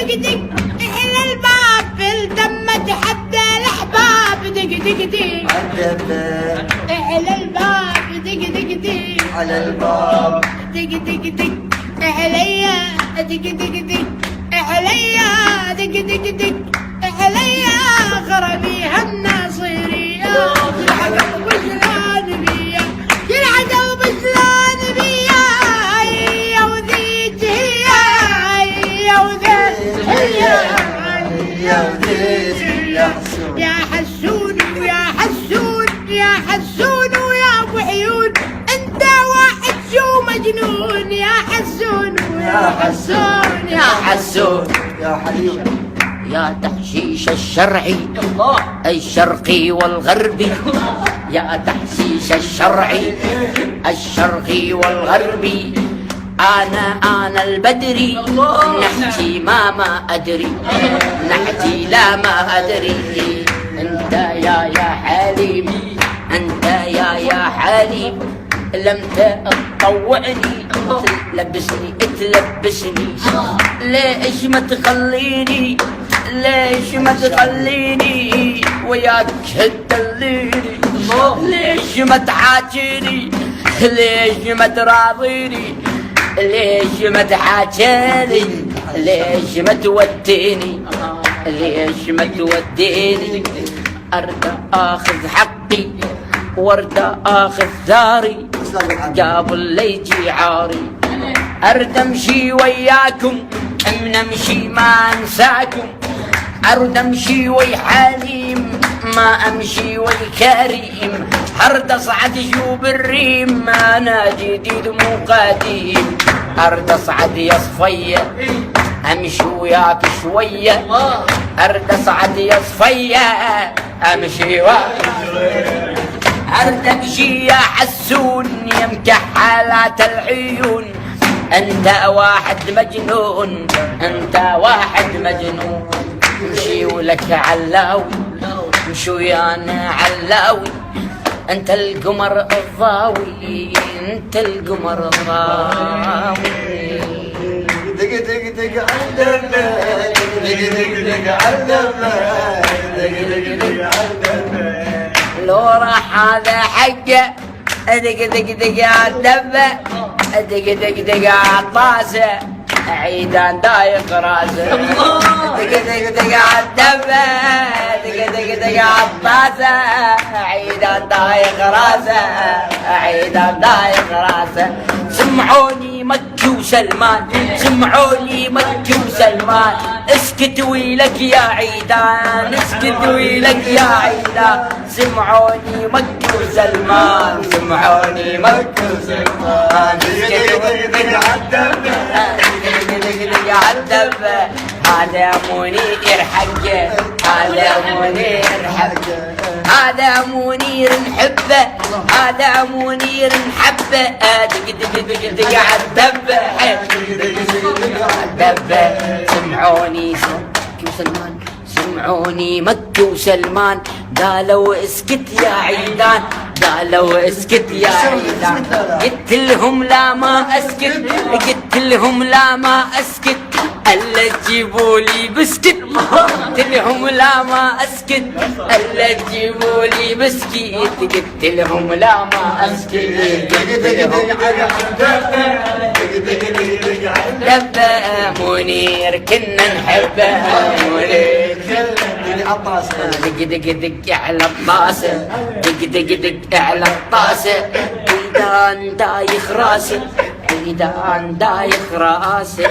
دق دق على الباب الدم تحدى الاحباب دق دق دق على الباب دق دق دق على الباب دق دق دق عليا دق دق دق عليا دق دق دق عليا غربي هالناصرية العقل وجلان بيا العقل وجلان بيا يا وذيت هي يا وذيت هي يا وذيت يا حسون يا حسون ويا حسون يا حسون ويا ابو عيون انت واحد شو مجنون يا حسون ويا حسون يا حسون يا حليم يا تحشيش الشرعي الشرقي والغربي يا تحشيش الشرعي الشرقي والغربي أنا البدري نحكي ما أدري نحكي لا ما أدري أنت يا حليم أنت يا حليم لم تطوعني تلبسني ليش ما تخليني ليش ما تخليني وياك تدليني ليش ما تعاجيني ليش ما تراضيني ليش ما تحاجيني ليش ما توديني ليش ما توديني أرد أخذ حقي وارد أخذ ثاري قبل لا يجي عاري أرد أمشي وياكم نمشي ما أنساكم أرد أمشي وي حليم ما أمشي وي كريم أرد أصعد شوب الريم أنا جديد مو قديم أرد أصعد يا صفية أمشي وياك شوية أرد أصعد يا صفية أمشي وياك أرد أمشي يا حسون يا مكحلات العيون أنت واحد مجنون أنت واحد مجنون امشي ولك علاوي امشي ويانا علاوي أنت القمر الضاوي أنت القمر الضاوي دق دق دق علمنا دق دق دق علمنا دق دق دق علمنا لو راح هذا حقه دق دق دق عالدبه دق دق دق عالطاسه عيدان دايق راسه دق دق دق عالدبه دق دق دق عالطاسه عيدان دايق راسه عيدان دايق راسه سمعوني مكي وسلمان سمعوني مكي وسلمان اسكت ويلك يا عيدان اسكت ويلك يا عيدان سمعوني مكي وسلمان سمعوني مكي وسلمان دق دق عالدبة عالدبة هذا منير حقه هذا منير حقه هذا منير نحبه هذا منير نحبه دق دق دق دق عالدبة عالدبة سمعوني مكي وسلمان سمعوني مكي وسلمان قالوا اسكت يا عيدان قالوا اسكت يا عيدان قلت لهم لا ما اسكت قلت لهم لا ما اسكت الا تجيبوا لي بسكت قلت لهم لا ما اسكت الا تجيبوا لي بسكيت قلت لهم لا ما اسكت قلت لهم دبة منير كنا نحبه منير دق دق دق على الطاسة دق دق دق على الطاسة عيدان دايخ راسي عيدان دايخ راسي